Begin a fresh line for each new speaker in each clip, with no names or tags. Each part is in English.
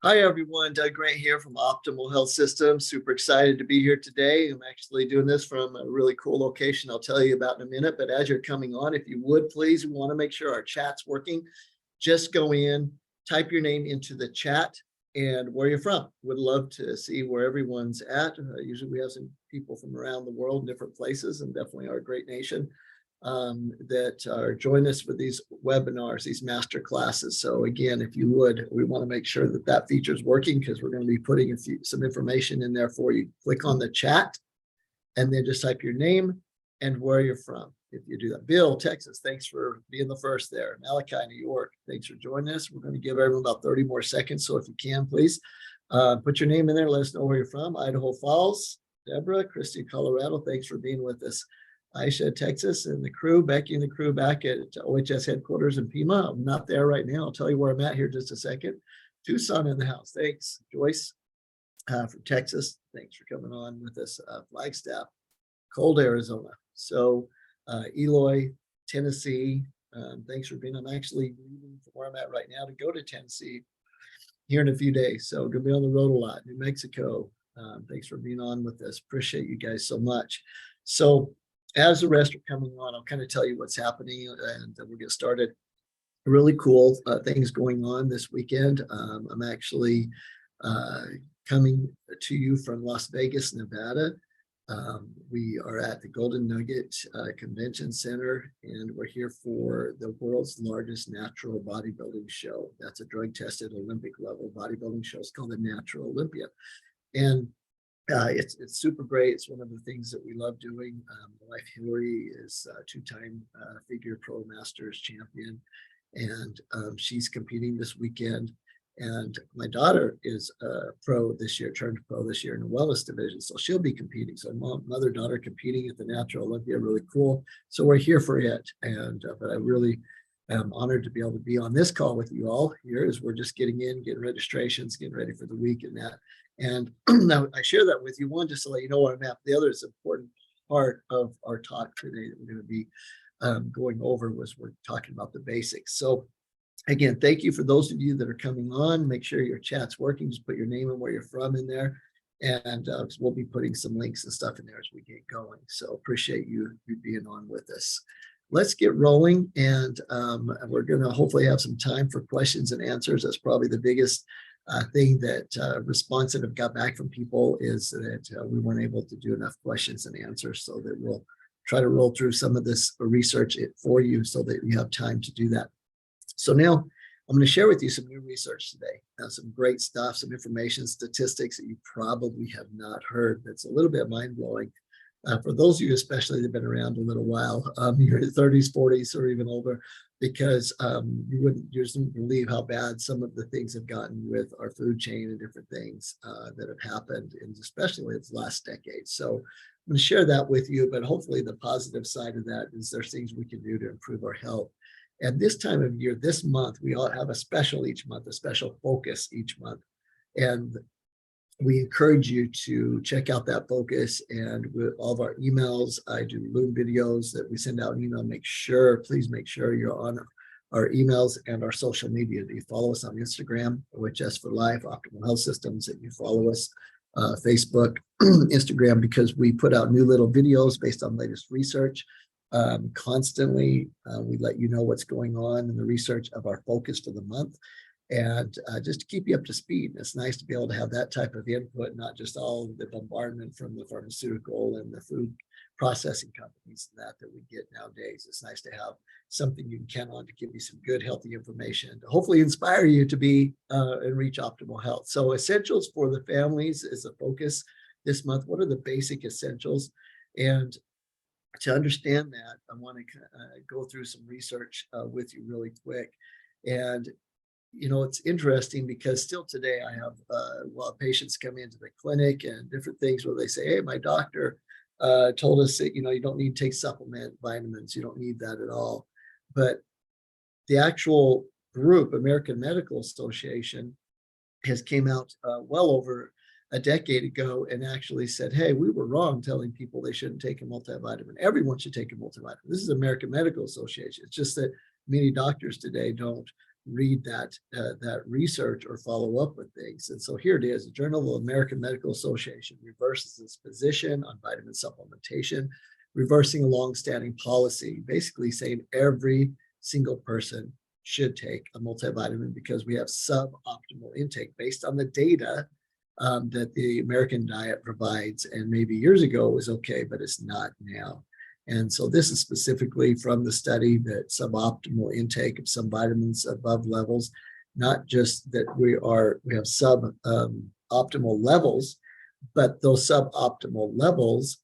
Hi, everyone. Doug Grant here from Optimal Health Systems. Super excited to be here today. I'm actually doing this from a really cool location I'll tell you about in a minute. But as you're coming on, if you would, please, we want to make sure our chat's working. Just go in, type your name into the chat and where you're from. Would love to see where everyone's at. Usually we have some people from around the world in different places and definitely our great nation that are joining us for these webinars, these master classes. So again, if you would, we want to make sure that that feature is working because we're going to be putting some information in there for you. Click on the chat and then just type your name and where you're from. If you do that, Bill, Texas, thanks for being the first there. Malachi, New York, thanks for joining us. We're going to give everyone about 30 more seconds. So if you can, please put your name in there. Let us know where you're from. Idaho Falls, Deborah, Christy, Colorado, thanks for being with us. Aisha, Texas, and the crew, Becky and the crew back at OHS headquarters in Pima. I'm not there right now. I'll tell you where I'm at here in just a second. Tucson in the house. Thanks. Joyce from Texas. Thanks for coming on with us. Flagstaff, cold Arizona. So Eloy, Tennessee. Thanks for being. I'm actually leaving from where I'm at right now to go to Tennessee here in a few days. So going to be on the road a lot. New Mexico. Thanks for being on with us. Appreciate you guys so much. So as the rest are coming on, I'll kind of tell you what's happening and then we'll get started. Really cool things going on this weekend. I'm actually coming to you from Las Vegas, Nevada. We are at the Golden Nugget Convention Center, and we're here for the world's largest natural bodybuilding show. That's a drug-tested Olympic level bodybuilding show. It's called the Natural Olympia. And it's super great. It's one of the things that we love doing. My wife Hillary is a two-time figure pro masters champion, and she's competing this weekend. And my daughter is a pro this year, turned pro this year in the wellness division, so she'll be competing. So mother daughter competing at the Natural Olympia, really cool. So we're here for it, and but I really am honored to be able to be on this call with you all here as we're just getting registrations, getting ready for the week and that. And now I share that with you, one, just to let you know where I'm at. The other is an important part of our talk today that we're going to be going over was we're talking about the basics. So again, thank you for those of you that are coming on. Make sure your chat's working. Just put your name and where you're from in there. And we'll be putting some links and stuff in there as we get going. So appreciate you being on with us. Let's get rolling. And we're going to hopefully have some time for questions and answers. That's probably the biggest thing that response that I've got back from people is that we weren't able to do enough questions and answers, so that we'll try to roll through some of this research for you so that you have time to do that. So now I'm going to share with you some new research today, some great stuff, some information, statistics that you probably have not heard. That's a little bit mind-blowing. For those of you, especially that have been around a little while, you're in your 30s, 40s, or even older, because you wouldn't believe how bad some of the things have gotten with our food chain and different things that have happened, and especially in the last decade. So I'm going to share that with you, but hopefully the positive side of that is there's things we can do to improve our health. And this time of year, this month, we all have a special each month, a special focus each month. And we encourage you to check out that focus, and with all of our emails, I do Loom videos that we send out an email. Please make sure you're on our emails and our social media. That you follow us on Instagram, OHS for Life, Optimal Health Systems, that you follow us, Facebook, Instagram, because we put out new little videos based on latest research. Constantly, we let you know what's going on in the research of our focus for the month. And just to keep you up to speed. It's nice to be able to have that type of input, not just all the bombardment from the pharmaceutical and the food processing companies that we get nowadays. It's nice to have something you can count on to give you some good, healthy information to hopefully inspire you to be and reach optimal health. So essentials for the families is the focus this month. What are the basic essentials? And to understand that, I want to go through some research with you really quick. And you know, it's interesting because still today I have patients come into the clinic and different things where they say, hey, my doctor told us that, you don't need to take supplement vitamins. You don't need that at all. But the actual group, American Medical Association, has came out well over a decade ago and actually said, hey, we were wrong telling people they shouldn't take a multivitamin. Everyone should take a multivitamin. This is American Medical Association. It's just that many doctors today don't read that research or follow up with things. And so here it is: the Journal of the American Medical Association reverses its position on vitamin supplementation, reversing a long-standing policy, basically saying every single person should take a multivitamin because we have suboptimal intake based on the data that the American diet provides. And maybe years ago it was okay, but it's not now. And so this is specifically from the study that suboptimal intake of some vitamins above levels, not just that we have suboptimal levels, but those suboptimal levels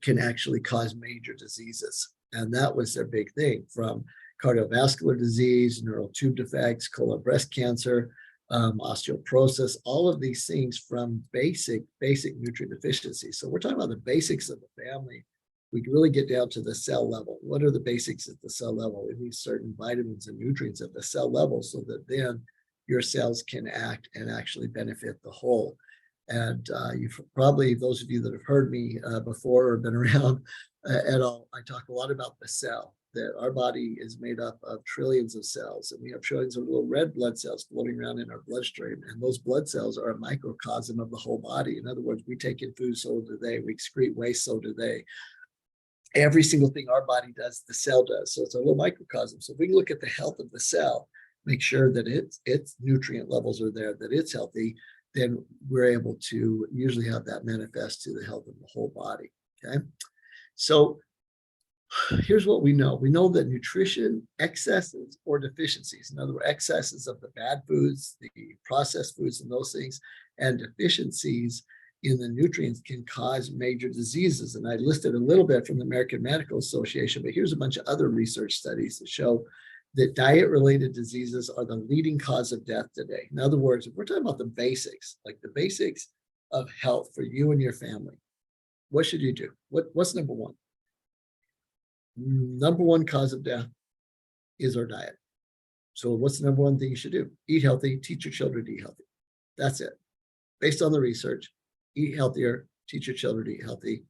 can actually cause major diseases. And that was their big thing, from cardiovascular disease, neural tube defects, colon breast cancer, osteoporosis, all of these things from basic nutrient deficiency. So we're talking about the basics of the family. We can really get down to the cell level. What are the basics at the cell level? It needs certain vitamins and nutrients at the cell level so that then your cells can act and actually benefit the whole. And you've probably, those of you that have heard me before or been around at all, I talk a lot about the cell, that our body is made up of trillions of cells, and we have trillions of little red blood cells floating around in our bloodstream. And those blood cells are a microcosm of the whole body. In other words, we take in food, so do they. We excrete waste, so do they. Every single thing our body does, the cell does. So it's a little microcosm. So if we look at the health of the cell, make sure that its nutrient levels are there, that it's healthy, then we're able to usually have that manifest to the health of the whole body. Okay. So here's what we know. We know that nutrition excesses or deficiencies, in other words, excesses of the bad foods, the processed foods and those things, and deficiencies in the nutrients can cause major diseases. And I listed a little bit from the American Medical Association, but here's a bunch of other research studies that show that diet-related diseases are the leading cause of death today. In other words, if we're talking about the basics, like the basics of health for you and your family, what should you do? What's number one? Number one cause of death is our diet. So what's the number one thing you should do? Eat healthy, teach your children to eat healthy. That's it. Based on the research, eat healthier, teach your children to eat healthy.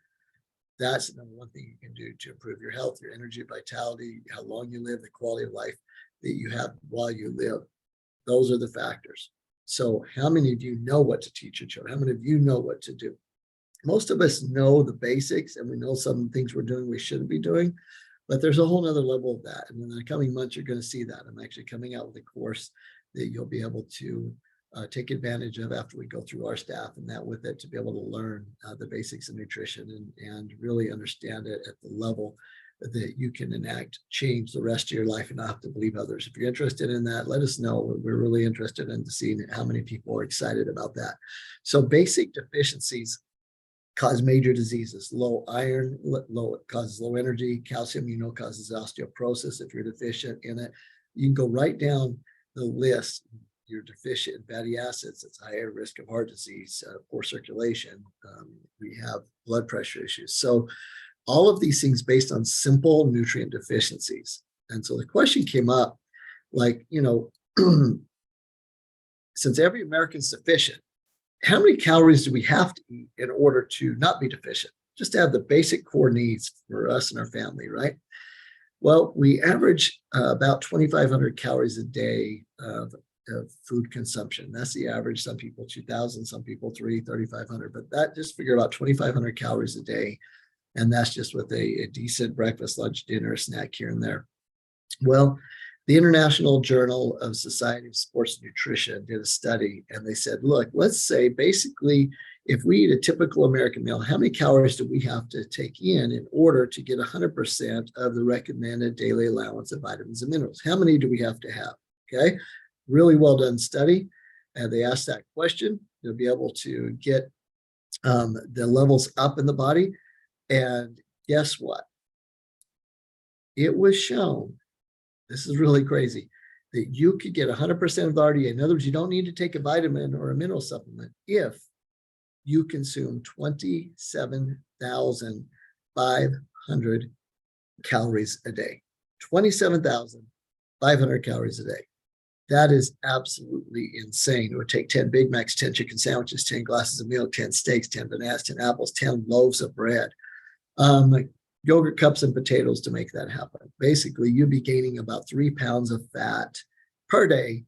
That's the number one thing you can do to improve your health, your energy, vitality, how long you live, the quality of life that you have while you live. Those are the factors. So how many of you know what to teach your children? How many of you know what to do? Most of us know the basics, and we know some things we're doing we shouldn't be doing, but there's a whole nother level of that. And in the coming months, you're going to see that. I'm actually coming out with a course that you'll be able to take advantage of after we go through our staff and that with it, to be able to learn the basics of nutrition and really understand it at the level that you can enact change the rest of your life and not have to believe others. If you're interested in that, let us know. We're really interested in seeing how many people are excited about that. So basic deficiencies cause major diseases. Low iron, it causes low energy. Calcium, causes osteoporosis if you're deficient in it. You can go right down the list. You're deficient in fatty acids, it's higher risk of heart disease, poor circulation. We have blood pressure issues. So all of these things based on simple nutrient deficiencies. And so the question came up, like, since every American's deficient, how many calories do we have to eat in order to not be deficient? Just to have the basic core needs for us and our family, right? Well, we average about 2,500 calories a day of food consumption. That's the average. Some people 2,000, some people 3,500, but that, just figure about 2,500 calories a day. And that's just with a decent breakfast, lunch, dinner, snack here and there. Well, the International Journal of Society of Sports Nutrition did a study, and they said, look, let's say basically if we eat a typical American meal, how many calories do we have to take in order to get 100% of the recommended daily allowance of vitamins and minerals? How many do we have to have? Okay. Really well done study. And they asked that question. You'll be able to get the levels up in the body. And guess what? It was shown, this is really crazy, that you could get 100% of the RDA. In other words, you don't need to take a vitamin or a mineral supplement if you consume 27,500 calories a day. 27,500 calories a day. That is absolutely insane. It would take 10 Big Macs, 10 chicken sandwiches, 10 glasses of milk, 10 steaks, 10 bananas, 10 apples, 10 loaves of bread, yogurt cups and potatoes to make that happen. Basically, you'd be gaining about 3 pounds of fat per day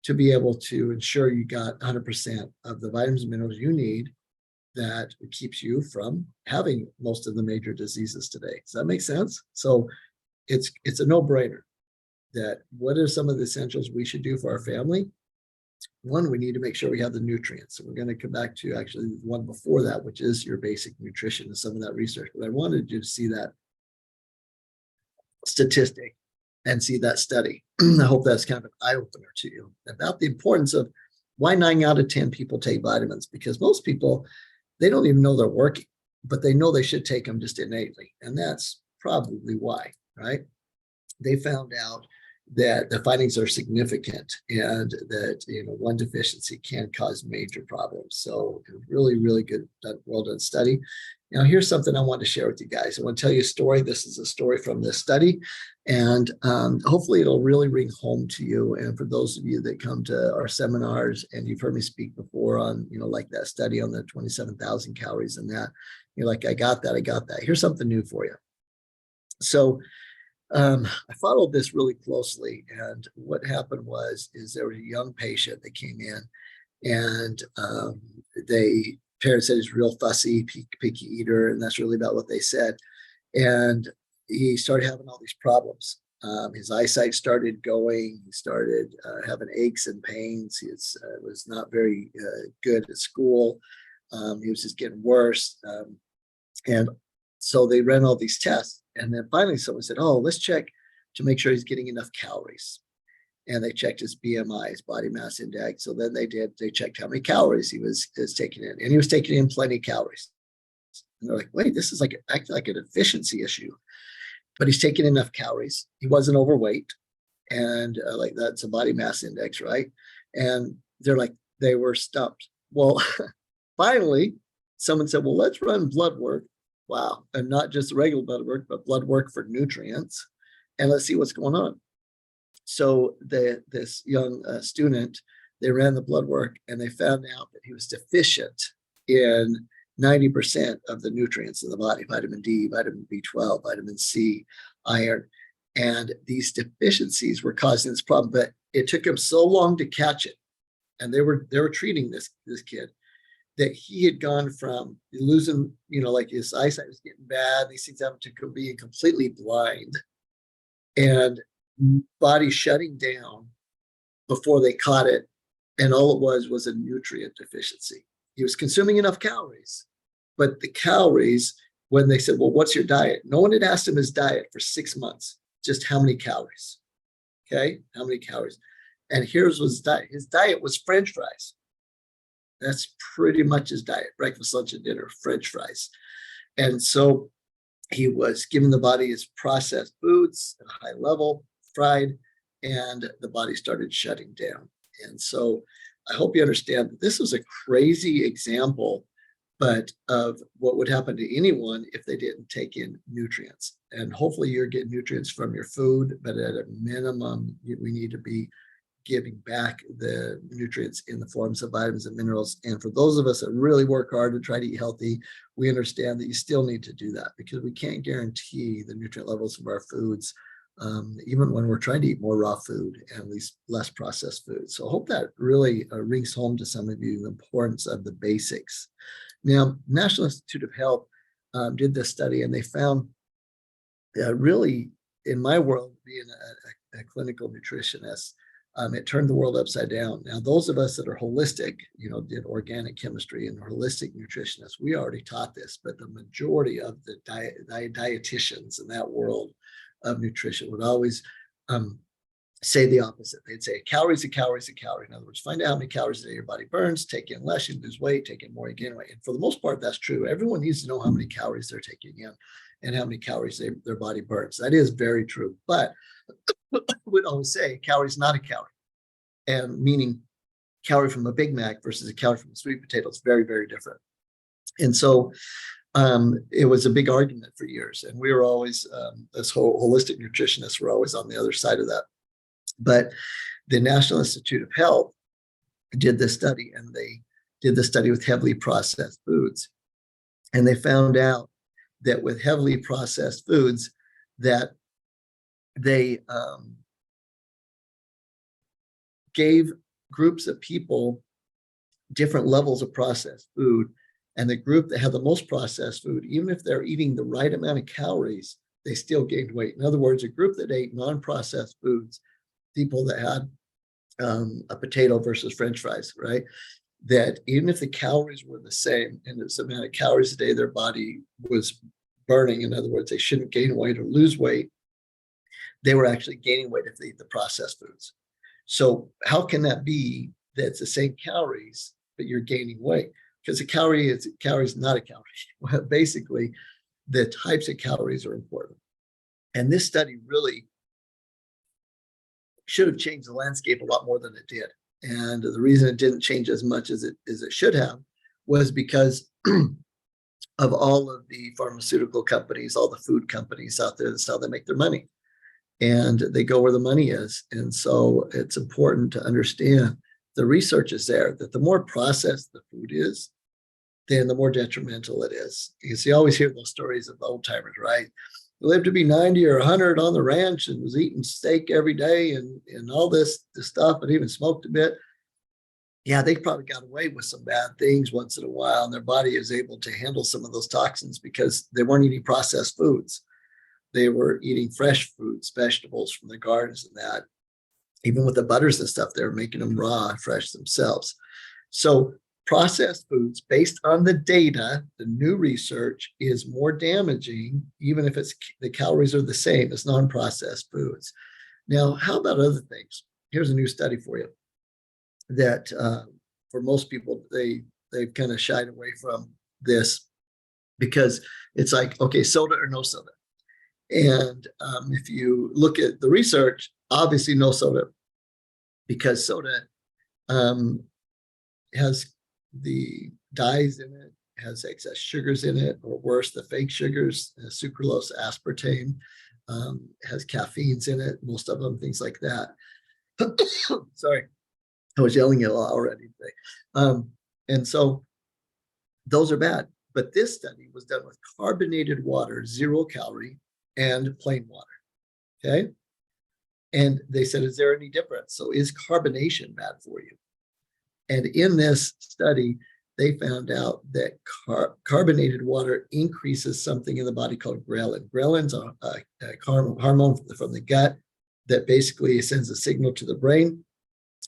to be able to ensure you got 100% of the vitamins and minerals you need that keeps you from having most of the major diseases today. Does that make sense? So it's a no-brainer that what are some of the essentials we should do for our family? One, we need to make sure we have the nutrients. So we're going to come back to actually the one before that, which is your basic nutrition and some of that research. But I wanted you to see that statistic and see that study. I hope that's kind of an eye-opener to you about the importance of why 9 out of 10 people take vitamins, because most people, they don't even know they're working, but they know they should take them just innately. And that's probably why, right? They found out that the findings are significant and that one deficiency can cause major problems. So really, really good, well done study. Now, here's something I want to share with you guys. I want to tell you a story. This is a story from this study, and hopefully it'll really ring home to you. And for those of you that come to our seminars and you've heard me speak before on, like that study on the 27,000 calories and that, you're like, I got that. Here's something new for you. So I followed this really closely, and what happened is there was a young patient that came in, and parents said he's real fussy, picky eater, and that's really about what they said. And he started having all these problems. His eyesight started going. He started having aches and pains. He was not very good at school. He was just getting worse. And so they ran all these tests. And then finally someone said, oh, let's check to make sure he's getting enough calories. And they checked his BMI, his body mass index. So then they checked how many calories he was taking in. And he was taking in plenty of calories. And they're like, wait, this is acting like an efficiency issue. But he's taking enough calories. He wasn't overweight. And like that's a body mass index, right? And they were stumped. Well, finally, someone said, well, let's run blood work. Wow. And not just regular blood work, but blood work for nutrients. And let's see what's going on. So this young student, they ran the blood work and they found out that he was deficient in 90% of the nutrients in the body: vitamin D, vitamin B12, vitamin C, iron. And these deficiencies were causing this problem, but it took him so long to catch it. And they were treating this kid that he had gone from losing, like his eyesight was getting bad, these things happened, to being completely blind and body shutting down before they caught it. And all it was a nutrient deficiency. He was consuming enough calories, but the calories, when they said, well, what's your diet? No one had asked him his diet for 6 months, just how many calories. Okay, how many calories? And here's his diet. His diet was French fries. That's pretty much his diet: breakfast, lunch, and dinner, French fries. And so he was giving the body his processed foods at a high level, fried, and the body started shutting down. And so I hope you understand that this was a crazy example, but of what would happen to anyone if they didn't take in nutrients. And hopefully you're getting nutrients from your food, but at a minimum, we need to be giving back the nutrients in the forms of vitamins and minerals. And for those of us that really work hard to try to eat healthy, we understand that you still need to do that, because we can't guarantee the nutrient levels of our foods, even when we're trying to eat more raw food and less processed food. So I hope that really rings home to some of you the importance of the basics. Now, National Institute of Health did this study, and they found really, in my world, being a clinical nutritionist, it turned the world upside down. Now, those of us that are holistic, did organic chemistry and holistic nutritionists, we already taught this, but the majority of the dietitians in that world of nutrition would always say the opposite. They'd say a calorie is a calorie is a calorie. In other words, find out how many calories a day your body burns, take in less, you lose weight, take in more, you gain weight. And for the most part, that's true. Everyone needs to know how many calories they're taking in and how many calories their body burns. That is very true. But we'd always say calorie is not a calorie. And meaning calorie from a Big Mac versus a calorie from a sweet potato is very, very different. And so it was a big argument for years. And we were always, as holistic nutritionists, were always on the other side of that. But the National Institute of Health did this study, and they did the study with heavily processed foods. And they found out that with heavily processed foods, that they gave groups of people different levels of processed food. And the group that had the most processed food, even if they're eating the right amount of calories, they still gained weight. In other words, a group that ate non-processed foods, people that had a potato versus French fries, right? That even if the calories were the same and it's the amount of calories a day their body was burning, in other words, they shouldn't gain weight or lose weight, they were actually gaining weight if they eat the processed foods. So how can that be that it's the same calories, but you're gaining weight? Because a calorie is not a calorie. Well, basically, the types of calories are important. And this study really should have changed the landscape a lot more than it did. And the reason it didn't change as much as it should have was because of all of the pharmaceutical companies, all the food companies out there. That's how they make their money. And they go where the money is. And so it's important to understand the research is there that the more processed the food is, then the more detrimental it is. Because you always hear those stories of old timers, right? They lived to be 90 or 100 on the ranch and was eating steak every day and all this stuff, and even smoked a bit. Yeah, they probably got away with some bad things once in a while, and their body is able to handle some of those toxins because they weren't eating processed foods. They were eating fresh fruits, vegetables from the gardens and that. Even with the butters and stuff, they were making them raw and fresh themselves. So processed foods, based on the data, the new research, is more damaging, even if the calories are the same as non-processed foods. Now, how about other things? Here's a new study for you that for most people, they've kind of shied away from this because it's like, okay, soda or no soda. And if you look at the research, obviously no soda, because soda has the dyes in it, has excess sugars in it, or worse, the fake sugars, sucralose, aspartame, has caffeines in it, most of them, things like that. Sorry, I was yelling a lot already today. And so those are bad. But this study was done with carbonated water, 0 calorie, and plain water. Okay. And they said, is there any difference? So is carbonation bad for you? And in this study, they found out that carbonated water increases something in the body called ghrelin. Ghrelin's a hormone from the gut that basically sends a signal to the brain,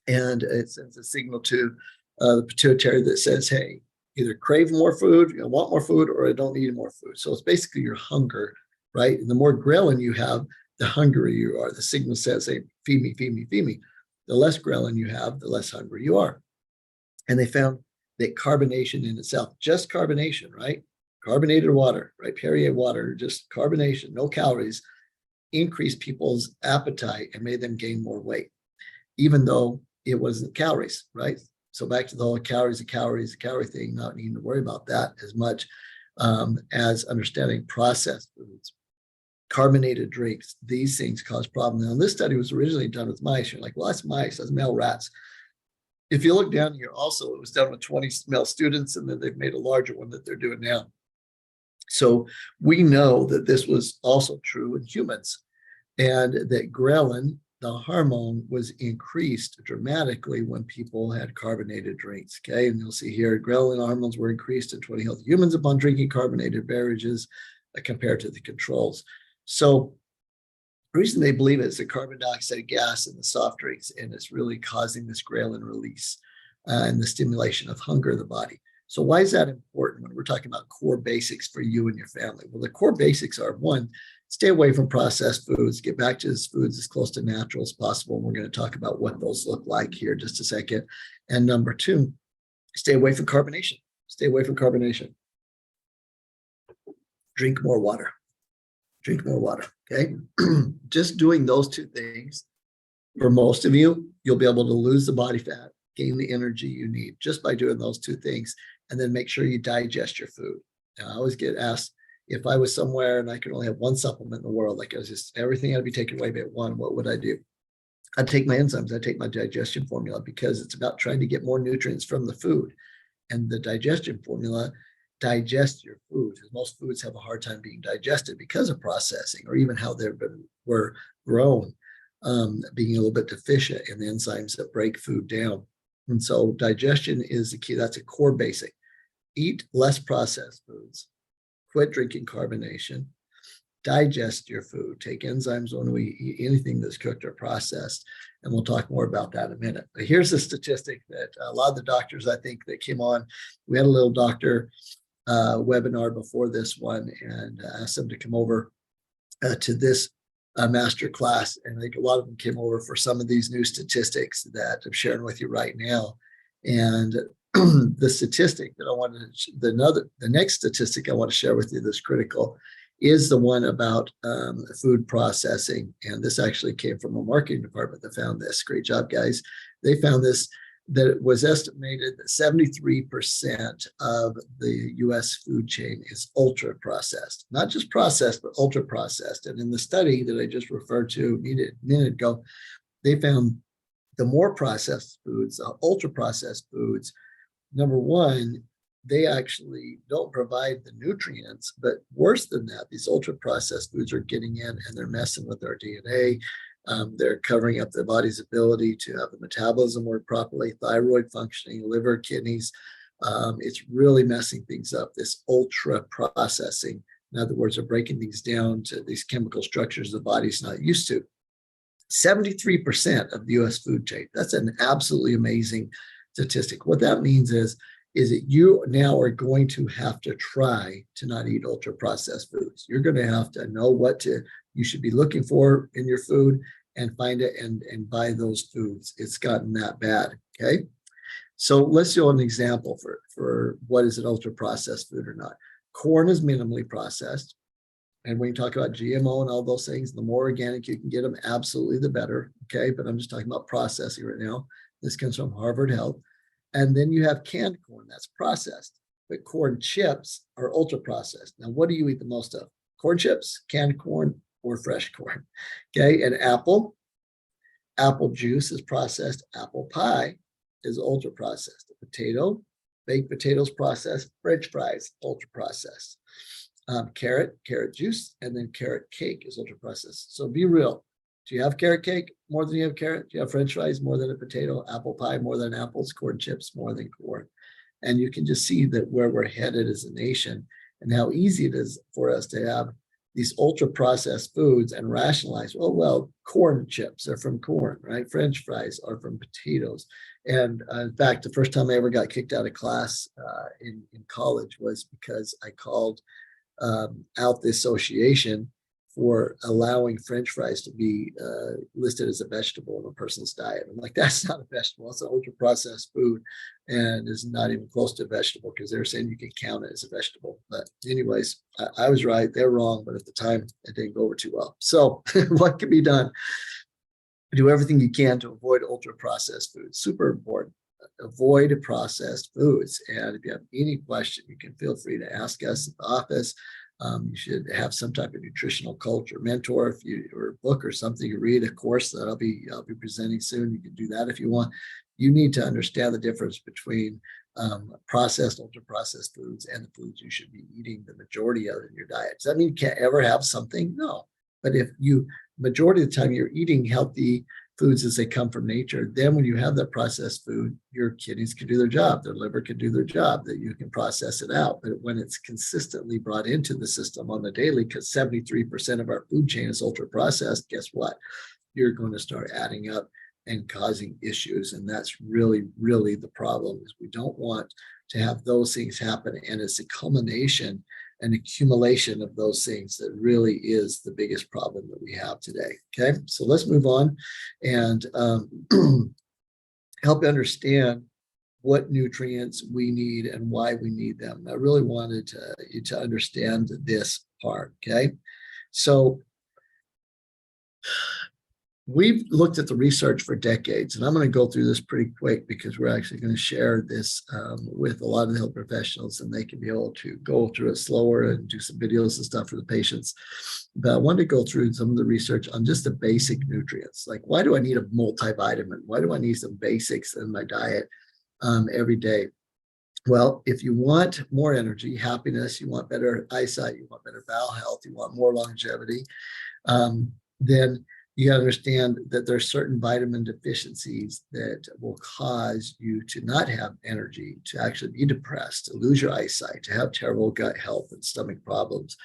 and it sends a signal to the pituitary that says, hey, either crave more food, you want more food, or I don't need more food. So it's basically your hunger, right? And the more ghrelin you have, the hungrier you are. The signal says, hey, feed me, feed me, feed me. The less ghrelin you have, the less hungry you are. And they found that carbonation in itself, just carbonation, right? Carbonated water, right? Perrier water, just carbonation, no calories, increased people's appetite and made them gain more weight, even though it wasn't calories, right? So back to the whole calorie thing, not needing to worry about that as much as understanding processed foods. Carbonated drinks, these things cause problems. Now, this study was originally done with mice. You're like, well, that's mice, that's male rats. If you look down here, also, it was done with 20 male students, and then they've made a larger one that they're doing now. So we know that this was also true in humans, and that ghrelin, the hormone, was increased dramatically when people had carbonated drinks. Okay, and you'll see here, ghrelin hormones were increased in 20 healthy humans upon drinking carbonated beverages compared to the controls. So the reason they believe it is the carbon dioxide gas in the soft drinks, and it's really causing this ghrelin release and the stimulation of hunger in the body. So why is that important when we're talking about core basics for you and your family? Well, the core basics are, one, stay away from processed foods, get back to foods as close to natural as possible. And we're going to talk about what those look like here in just a second. And number two, stay away from carbonation. Stay away from carbonation. Drink more water. Drink more water, okay? Just doing those two things, for most of you, you'll be able to lose the body fat, gain the energy you need just by doing those two things, and then make sure you digest your food. Now, I always get asked, if I was somewhere and I could only have one supplement in the world, like I was just, everything had to be taken away but one, what would I do? I'd take my enzymes, I'd take my digestion formula, because it's about trying to get more nutrients from the food. And the digestion formula digest your food, because most foods have a hard time being digested because of processing or even how were grown. being a little bit deficient in the enzymes that break food down. And so digestion is the key. That's a core basic. Eat less processed foods. Quit drinking carbonation. Digest your food. Take enzymes when we eat anything that's cooked or processed. And we'll talk more about that in a minute. But here's a statistic that a lot of the doctors, I think, that came on. We had a little doctor webinar before this one and asked them to come over to this master class. And I think a lot of them came over for some of these new statistics that I'm sharing with you right now. And the statistic that I wanted to, the next statistic I want to share with you that's critical is the one about food processing. And this actually came from a marketing department that found this. Great job, guys. They found this, that it was estimated that 73% of the US food chain is ultra processed, not just processed, but ultra processed. And in the study that I just referred to a minute ago, they found the more processed foods, the ultra processed foods, number one, they actually don't provide the nutrients, but worse than that, these ultra processed foods are getting in and they're messing with our DNA. They're covering up the body's ability to have the metabolism work properly, thyroid functioning, liver, kidneys. It's really messing things up, this ultra processing. In other words, they're breaking things down to these chemical structures the body's not used to. 73% of the US food chain. That's an absolutely amazing statistic. What that means is that you now are going to have to try to not eat ultra processed foods. You're going to have to know what you should be looking for in your food and find it and buy those foods. It's gotten that bad. Okay. So let's do an example for what is an ultra processed food or not. Corn is minimally processed. And when you talk about GMO and all those things, the more organic you can get them, absolutely the better. Okay. But I'm just talking about processing right now. This comes from Harvard Health. And then you have canned corn that's processed, but corn chips are ultra processed. Now, what do you eat the most of? Corn chips, canned corn, or fresh corn? Okay, and apple juice is processed. Apple pie is ultra processed. Potato, baked potatoes processed. French fries, ultra processed. Carrot juice, and then carrot cake is ultra processed. So be real. Do you have carrot cake more than you have carrot? Do you have French fries more than a potato? Apple pie more than apples? Corn chips more than corn? And you can just see that where we're headed as a nation and how easy it is for us to have these ultra processed foods and rationalize, well, corn chips are from corn, right? French fries are from potatoes. And in fact, the first time I ever got kicked out of class in college was because I called out the association for allowing French fries to be listed as a vegetable in a person's diet. I'm like, that's not a vegetable. It's an ultra processed food and is not even close to a vegetable because they're saying you can count it as a vegetable. But anyways, I was right. They're wrong. But at the time, it didn't go over too well. So what can be done? Do everything you can to avoid ultra processed foods. Super important. Avoid processed foods. And if you have any question, you can feel free to ask us at the office. You should have some type of nutritional culture mentor or a book or something you read, a course that I'll be presenting soon. You can do that if you want. You need to understand the difference between processed, ultra processed foods and the foods you should be eating the majority of in your diet. Does that mean you can't ever have something? No. But if majority of the time you're eating healthy foods as they come from nature, then when you have that processed food, your kidneys can do their job, their liver can do their job, that you can process it out. But when it's consistently brought into the system on the daily, because 73% of our food chain is ultra processed, guess what? You're going to start adding up and causing issues. And that's really, really the problem, is we don't want to have those things happen. And it's a culmination and accumulation of those things that really is the biggest problem that we have today. Okay, so let's move on and help understand what nutrients we need and why we need them. I really wanted you to understand this part. Okay, so we've looked at the research for decades, and I'm going to go through this pretty quick because we're actually going to share this with a lot of the health professionals, and they can be able to go through it slower and do some videos and stuff for the patients. But I wanted to go through some of the research on just the basic nutrients. Like, why do I need a multivitamin? Why do I need some basics in my diet every day? Well, if you want more energy, happiness, you want better eyesight, you want better bowel health, you want more longevity, then You got to understand that there are certain vitamin deficiencies that will cause you to not have energy, to actually be depressed, to lose your eyesight, to have terrible gut health and stomach problems,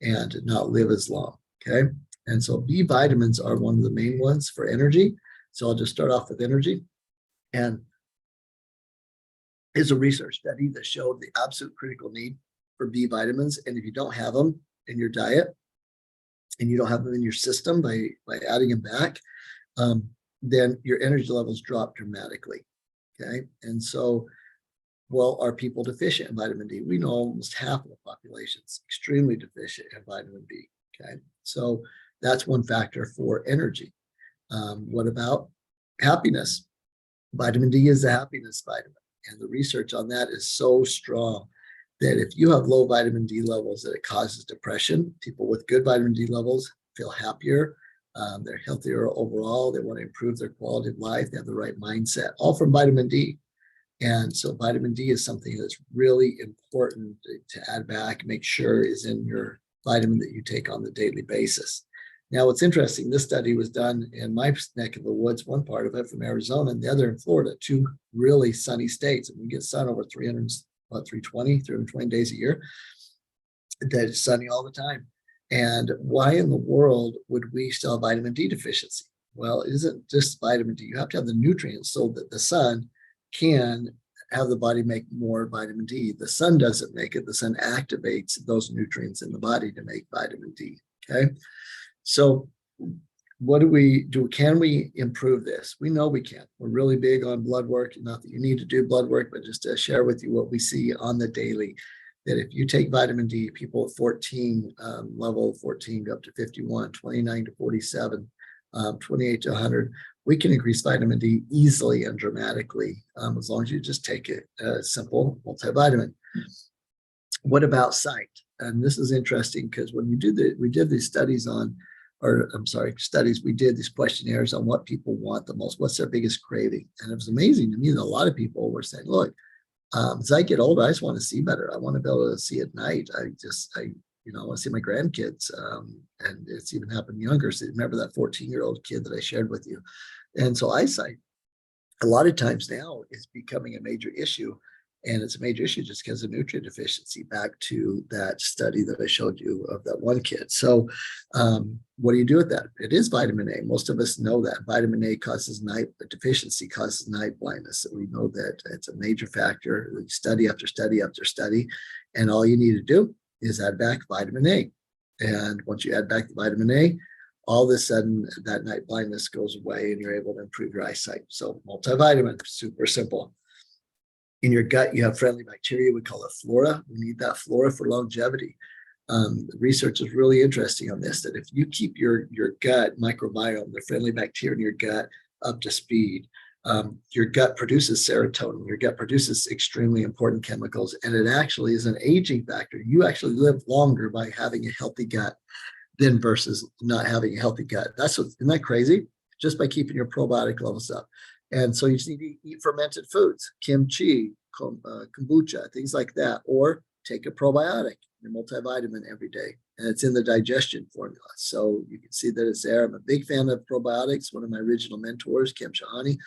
and not live as long. Okay. And so B vitamins are one of the main ones for energy. So I'll just start off with energy. And is a research study that showed the absolute critical need for B vitamins. And if you don't have them in your diet and you don't have them in your system by adding them back, then your energy levels drop dramatically. Okay. And so, well, are people deficient in vitamin D? We know almost half of the population is extremely deficient in vitamin D. Okay. So that's one factor for energy. What about happiness? Vitamin D is a happiness vitamin. And the research on that is so strong that if you have low vitamin D levels, that it causes depression. People with good vitamin D levels feel happier. They're healthier overall. They want to improve their quality of life. They have the right mindset, all from vitamin D. And so vitamin D is something that's really important to add back, make sure is in your vitamin that you take on the daily basis. Now, what's interesting, this study was done in my neck of the woods, one part of it from Arizona and the other in Florida, two really sunny states. And we get sun over 320 days a year. That it's sunny all the time. And why in the world would we still have vitamin D deficiency? Well, it isn't just vitamin D. You have to have the nutrients so that the sun can have the body make more vitamin D. The sun doesn't make it. The sun activates those nutrients in the body to make vitamin D. Okay. So what do we do? Can we improve this? We know we can. We're really big on blood work. Not that you need to do blood work, but just to share with you what we see on the daily, that if you take vitamin D, people at 14, level 14 up to 51, 29 to 47, 28 to 100, we can increase vitamin D easily and dramatically as long as you just take a simple multivitamin. What about sight? And this is interesting because when we did these studies on, we did these questionnaires on what people want the most, what's their biggest craving. And it was amazing to me that a lot of people were saying, look, as I get older, I just want to see better. I want to be able to see at night. I want to see my grandkids. And it's even happened younger. So remember that 14-year-old kid that I shared with you. And so eyesight, a lot of times now is becoming a major issue. And it's a major issue just because of nutrient deficiency, back to that study that I showed you of that one kid. So what do you do with that? It is vitamin A. Most of us know that vitamin A causes deficiency causes night blindness. So we know that it's a major factor. Study after study after study. And all you need to do is add back vitamin A. And once you add back the vitamin A, all of a sudden that night blindness goes away and you're able to improve your eyesight. So multivitamin, super simple. In your gut, you have friendly bacteria. We call it flora. We need that flora for longevity. The research is really interesting on this, that if you keep your gut microbiome, the friendly bacteria in your gut, up to speed, your gut produces serotonin. Your gut produces extremely important chemicals, and it actually is an aging factor. You actually live longer by having a healthy gut than versus not having a healthy gut. Isn't that crazy? Just by keeping your probiotic levels up. And so you just need to eat fermented foods, kimchi, kombucha, things like that, or take a probiotic, your multivitamin every day. And it's in the Digestion formula. So you can see that it's there. I'm a big fan of probiotics. One of my original mentors, Kim Shahani,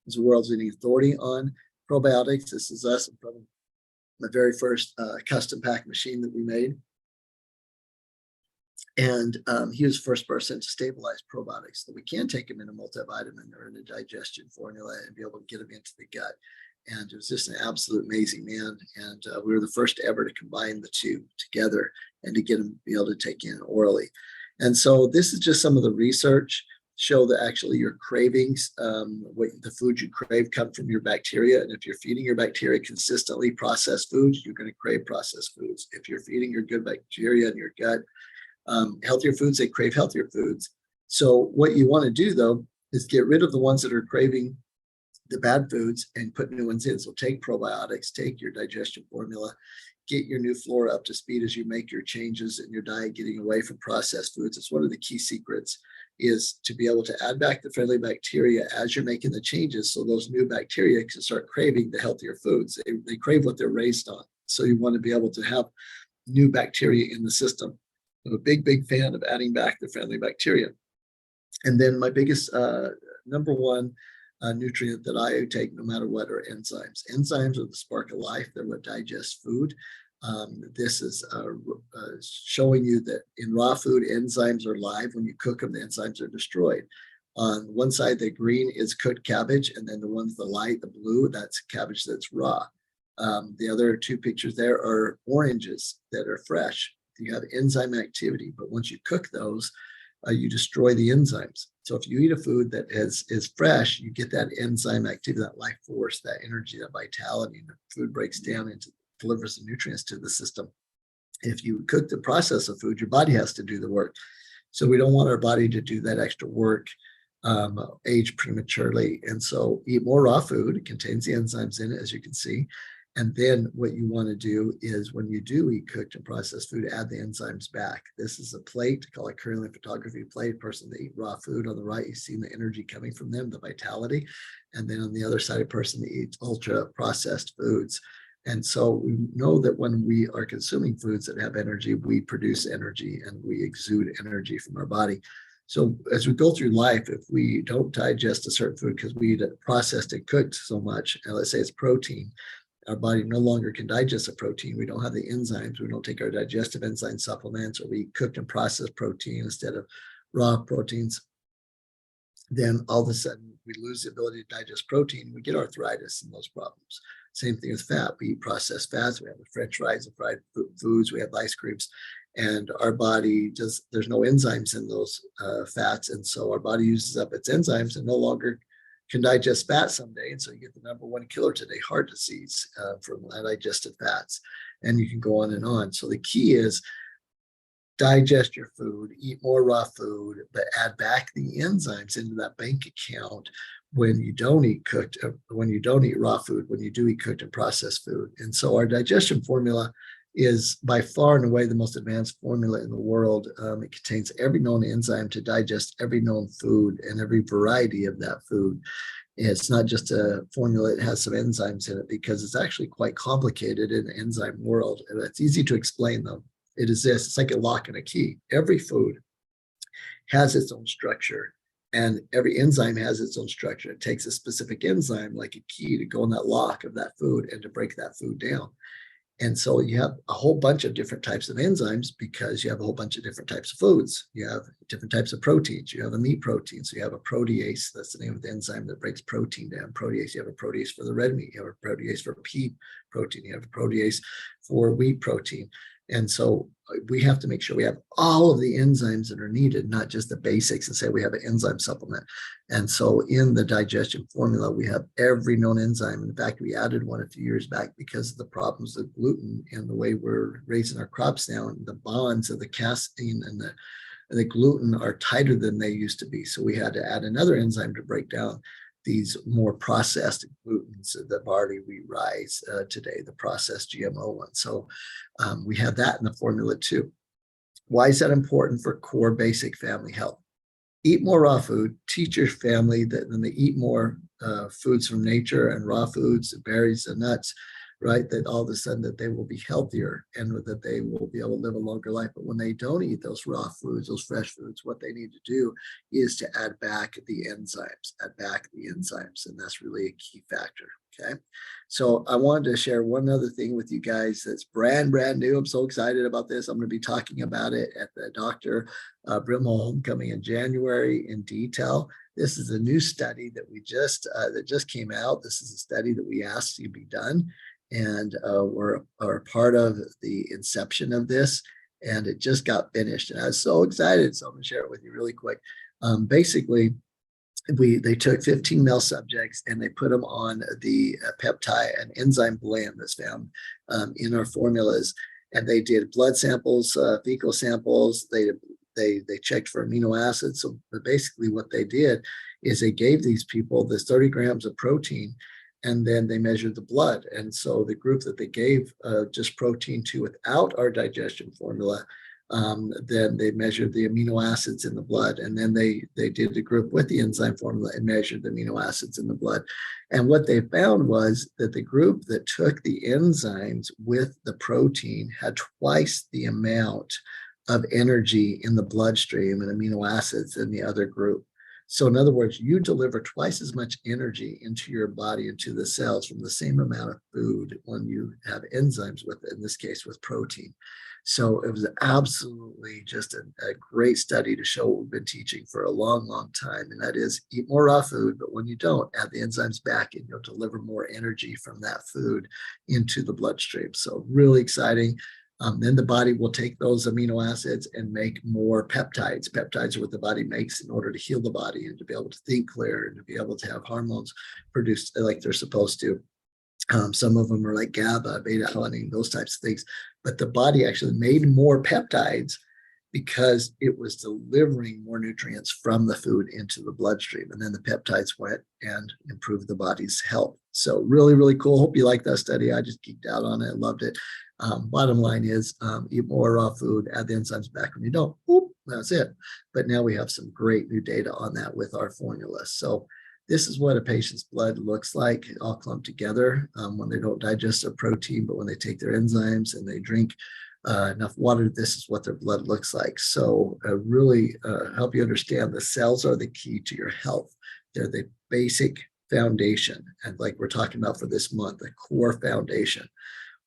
is the world's leading authority on probiotics. This is us from the very first custom pack machine that we made. And he was the first person to stabilize probiotics, that we can take them in a multivitamin or in a Digestion formula and be able to get them into the gut. And it was just an absolute amazing man. And we were the first ever to combine the two together and to get them be able to take in orally. And so this is just some of the research show that actually your cravings, what the foods you crave come from your bacteria. And if you're feeding your bacteria consistently processed foods, you're going to crave processed foods. If you're feeding your good bacteria in your gut, healthier foods, they crave healthier foods. So what you want to do, though, is get rid of the ones that are craving the bad foods and put new ones in. So take probiotics, take your Digestion formula, get your new flora up to speed as you make your changes in your diet, getting away from processed foods. It's one of the key secrets, is to be able to add back the friendly bacteria as you're making the changes, so those new bacteria can start craving the healthier foods. They crave what they're raised on. So you want to be able to have new bacteria in the system. I'm a big fan of adding back the friendly bacteria. And then my biggest number one nutrient that I take no matter what are enzymes. Enzymes are the spark of life. They're what digest food. This is showing you that in raw food, enzymes are live. When you cook them, the enzymes are destroyed. On one side, the green is cooked cabbage, and then the one with the light, the blue, that's cabbage that's raw. The other two pictures there are oranges that are fresh. You have enzyme activity, but once you cook those, you destroy the enzymes. So if you eat a food that is fresh, you get that enzyme activity, that life force, that energy, that vitality, and the food breaks down into delivers the nutrients to the system. If you cook the process of food, your body has to do the work. So we don't want our body to do that extra work, age prematurely. And so eat more raw food. It contains the enzymes in it, as you can see. And then what you want to do is when you do eat cooked and processed food, add the enzymes back. This is a plate, call it curling photography plate. Person that eat raw food on the right, you see the energy coming from them, the vitality. And then on the other side, a person that eats ultra processed foods. And so we know that when we are consuming foods that have energy, we produce energy and we exude energy from our body. So as we go through life, if we don't digest a certain food because we eat it processed and cooked so much, and let's say it's protein, our body no longer can digest a protein. We don't have the enzymes. We don't take our digestive enzyme supplements, or we eat cooked and processed protein instead of raw proteins. Then all of a sudden we lose the ability to digest protein. We get arthritis and those problems. Same thing with fat. We eat processed fats. We have the French fries and fried foods. We have ice creams, and our body there's no enzymes in those fats. And so our body uses up its enzymes and no longer can digest fat someday. And so you get the number one killer today, heart disease from undigested fats. And you can go on and on. So the key is digest your food, eat more raw food, but add back the enzymes into that bank account when you don't eat cooked, when you don't eat raw food, when you do eat cooked and processed food. And so our digestion formula is by far and away the most advanced formula in the world. It contains every known enzyme to digest every known food and every variety of that food. It's not just a formula, it has some enzymes in it because it's actually quite complicated in the enzyme world. And it's easy to explain though. It is this, it's like a lock and a key. Every food has its own structure, and every enzyme has its own structure. It takes a specific enzyme like a key to go in that lock of that food and to break that food down. And so you have a whole bunch of different types of enzymes because you have a whole bunch of different types of foods. You have different types of proteins. You have a meat protein. So you have a protease. That's the name of the enzyme that breaks protein down. Protease. You have a protease for the red meat. You have a protease for pea protein. You have a protease for wheat protein. And so we have to make sure we have all of the enzymes that are needed, not just the basics, and say we have an enzyme supplement. And so in the digestion formula, we have every known enzyme. In fact, we added one a few years back because of the problems of gluten and the way we're raising our crops now. And the bonds of the casein and the gluten are tighter than they used to be. So we had to add another enzyme to break down these more processed glutens, the barley, wheat, rice today, the processed GMO ones. So we have that in the formula too. Why is that important for core basic family health? Eat more raw food. Teach your family that when they eat more foods from nature and raw foods, berries and nuts, right, that all of a sudden that they will be healthier and that they will be able to live a longer life. But when they don't eat those raw foods, those fresh foods, what they need to do is to add back the enzymes, and that's really a key factor. Okay. So I wanted to share one other thing with you guys that's brand new. I'm so excited about this. I'm going to be talking about it at the Dr. Brimhall Homecoming in January in detail. This is a new study that that just came out. This is a study that we asked to be done, and we're part of the inception of this, and it just got finished. And I was so excited. So I'm going to share it with you really quick. Basically, they took 15 male subjects and they put them on the peptide, an enzyme blend that's found in our formulas. And they did blood samples, fecal samples. They checked for amino acids. So basically what they did is they gave these people this 30 grams of protein, and then they measured the blood. And so the group that they gave just protein to without our digestion formula, then they measured the amino acids in the blood. And then they did the group with the enzyme formula and measured the amino acids in the blood. And what they found was that the group that took the enzymes with the protein had twice the amount of energy in the bloodstream and amino acids in the other group. So in other words, you deliver twice as much energy into your body, into the cells from the same amount of food when you have enzymes with it, in this case with protein. So it was absolutely just a great study to show what we've been teaching for a long, long time. And that is eat more raw food, but when you don't, add the enzymes back and you'll deliver more energy from that food into the bloodstream. So really exciting. Then the body will take those amino acids and make more peptides. Peptides are what the body makes in order to heal the body and to be able to think clear and to be able to have hormones produced like they're supposed to. Some of them are like GABA, beta alanine, those types of things. But the body actually made more peptides because it was delivering more nutrients from the food into the bloodstream. And then the peptides went and improved the body's health. So really, really cool. Hope you like that study. I just geeked out on it. I loved it. Bottom line is eat more raw food, add the enzymes back when you don't. Whoop, that's it. But now we have some great new data on that with our formula. So this is what a patient's blood looks like, all clumped together when they don't digest their protein, but when they take their enzymes and they drink enough water, this is what their blood looks like. So really help you understand the cells are the key to your health. They're the basic foundation. And like we're talking about for this month, the core foundation.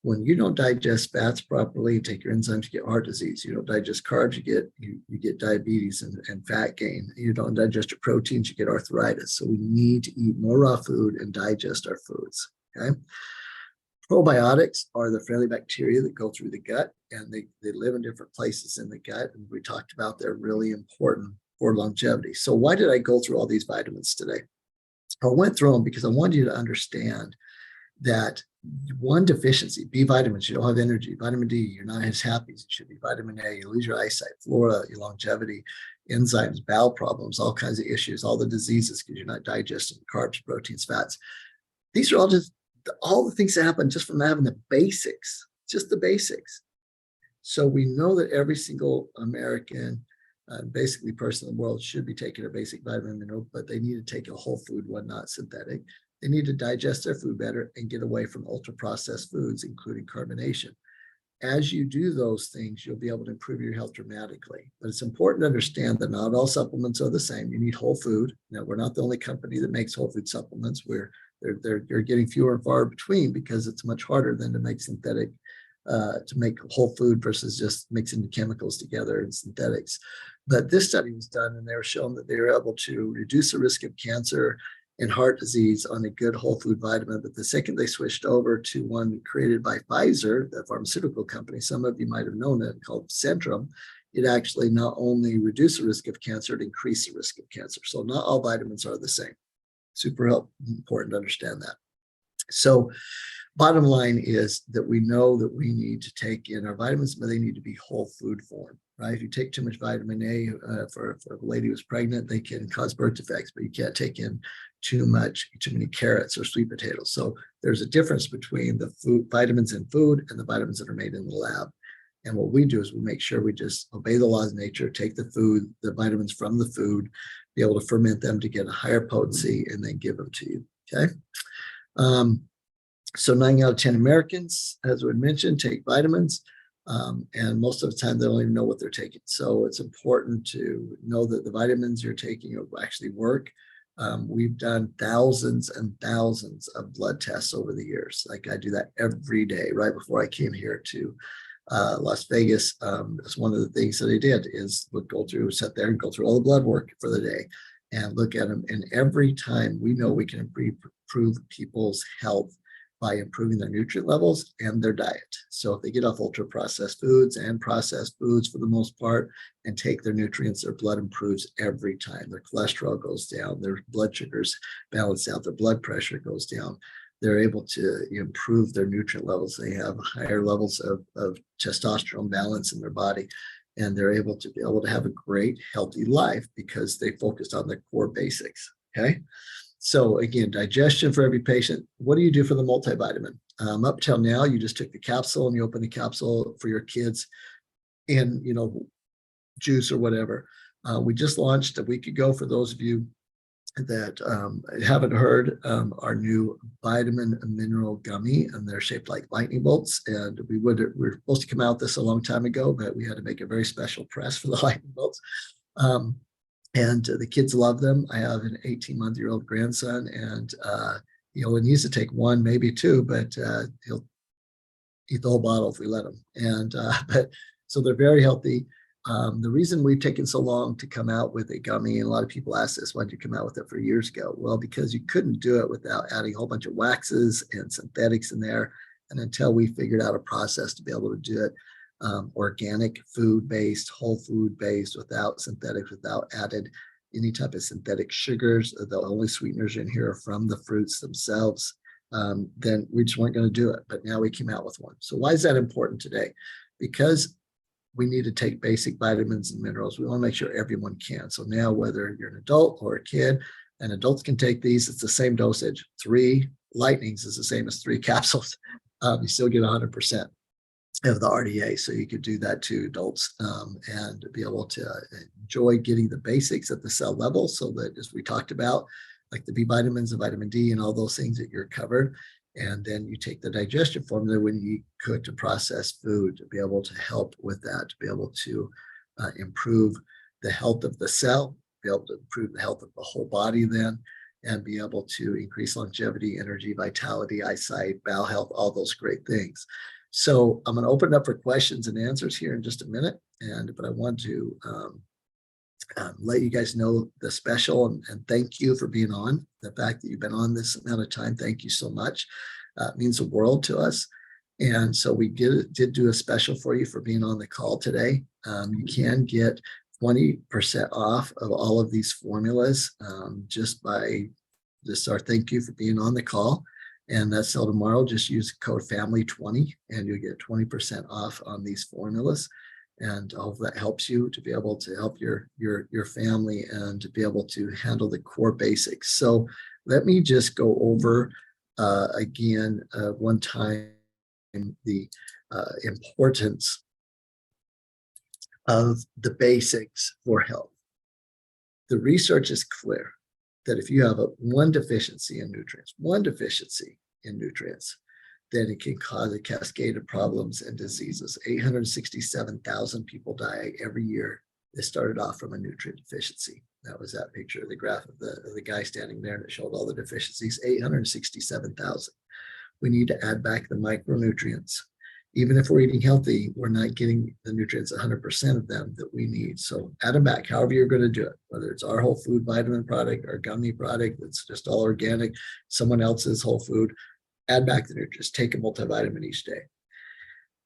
When you don't digest fats properly, take your enzymes, you get heart disease. You don't digest carbs, you get diabetes and fat gain. You don't digest your proteins, you get arthritis. So we need to eat more raw food and digest our foods. Okay. Probiotics are the friendly bacteria that go through the gut, and they live in different places in the gut. And we talked about they're really important for longevity. So why did I go through all these vitamins today? I went through them because I wanted you to understand that one deficiency, B vitamins, you don't have energy. Vitamin D, you're not as happy as you should be. Vitamin A, you lose your eyesight. Flora, your longevity. Enzymes, bowel problems, all kinds of issues, all the diseases because you're not digesting carbs, proteins, fats. These are all the things that happen just from having the basics, just the basics. So we know that every single American, basically person in the world should be taking a basic vitamin mineral, but they need to take a whole food one, not synthetic. They need to digest their food better and get away from ultra-processed foods, including carbonation. As you do those things, you'll be able to improve your health dramatically. But it's important to understand that not all supplements are the same. You need whole food. Now, we're not the only company that makes whole food supplements. They're getting fewer and far between because it's much harder than to make synthetic, to make whole food versus just mixing the chemicals together and synthetics. But this study was done, and they were shown that they were able to reduce the risk of cancer and heart disease on a good whole food vitamin. But the second they switched over to one created by Pfizer, the pharmaceutical company, some of you might have known it, called Centrum, it actually not only reduced the risk of cancer, it increased the risk of cancer. So not all vitamins are the same. Super important to understand that. So bottom line is that we know that we need to take in our vitamins, but they need to be whole food form, right? If you take too much vitamin A for a lady who's pregnant, they can cause birth defects, but you can't take in too many carrots or sweet potatoes. So there's a difference between the food vitamins in food and the vitamins that are made in the lab. And what we do is we make sure we just obey the laws of nature, take the vitamins from the food, be able to ferment them to get a higher potency, and then give them to you. Okay. So 9 out of 10 Americans, as we mentioned, take vitamins. And most of the time, they don't even know what they're taking. So it's important to know that the vitamins you're taking actually work. We've done thousands and thousands of blood tests over the years. Like I do that every day right before I came here to Las Vegas. It's one of the things that I did is sit there and go through all the blood work for the day and look at them. And every time we know we can improve people's health by improving their nutrient levels and their diet. So if they get off ultra-processed foods and processed foods for the most part and take their nutrients, their blood improves every time. Their cholesterol goes down, their blood sugars balance out, their blood pressure goes down. They're able to improve their nutrient levels. They have higher levels of testosterone balance in their body, and they're able to have a great, healthy life because they focused on the core basics, okay? So again, digestion for every patient. What do you do for the multivitamin? Up till now, you just took the capsule and you open the capsule for your kids in, juice or whatever. We just launched a week ago for those of you that haven't heard, our new vitamin and mineral gummy, and they're shaped like lightning bolts. And we were supposed to come out with this a long time ago, but we had to make a very special press for the lightning bolts. Um, and the kids love them. I have an 18-month-old grandson, and he only needs to take one, maybe two, but he'll eat the whole bottle if we let him. And but so they're very healthy. The reason we've taken so long to come out with a gummy, and a lot of people ask this, why did you come out with it for years ago? Well, because you couldn't do it without adding a whole bunch of waxes and synthetics in there. And until we figured out a process to be able to do it organic, food-based, whole food-based, without synthetics, without added any type of synthetic sugars, the only sweeteners in here are from the fruits themselves, then we just weren't going to do it. But now we came out with one. So why is that important today? Because we need to take basic vitamins and minerals. We want to make sure everyone can. So now, whether you're an adult or a kid, and adults can take these, it's the same dosage. 3 lightnings is the same as 3 capsules. You still get 100% of the RDA. So you could do that to adults and be able to enjoy getting the basics at the cell level, so that, as we talked about, like the B vitamins and vitamin D and all those things, that you're covered. And then you take the digestion formula when you eat cooked and processed food to be able to help with that, to be able to improve the health of the cell, be able to improve the health of the whole body then, and be able to increase longevity, energy, vitality, eyesight, bowel health, all those great things. So I'm going to open it up for questions and answers here in just a minute. But I want to let you guys know the special, and thank you for being on. The fact that you've been on this amount of time, thank you so much. It means the world to us. And so we did do a special for you for being on the call today. You can get 20% off of all of these formulas just by our thank you for being on the call. And that's till tomorrow. Just use code family20 and you'll get 20% off on these formulas. And I hope that helps you to be able to help your family and to be able to handle the core basics. So let me just go over again one time the importance of the basics for health. The research is clear that if you have one deficiency in nutrients, then it can cause a cascade of problems and diseases. 867,000 people die every year that started off from a nutrient deficiency. That was that picture of the graph of the guy standing there, and it showed all the deficiencies, 867,000. We need to add back the micronutrients. Even if we're eating healthy, we're not getting the nutrients, 100% of them that we need. So add them back, however you're going to do it, whether it's our whole food vitamin product, our gummy product that's just all organic, someone else's whole food, add back the nutrients, take a multivitamin each day.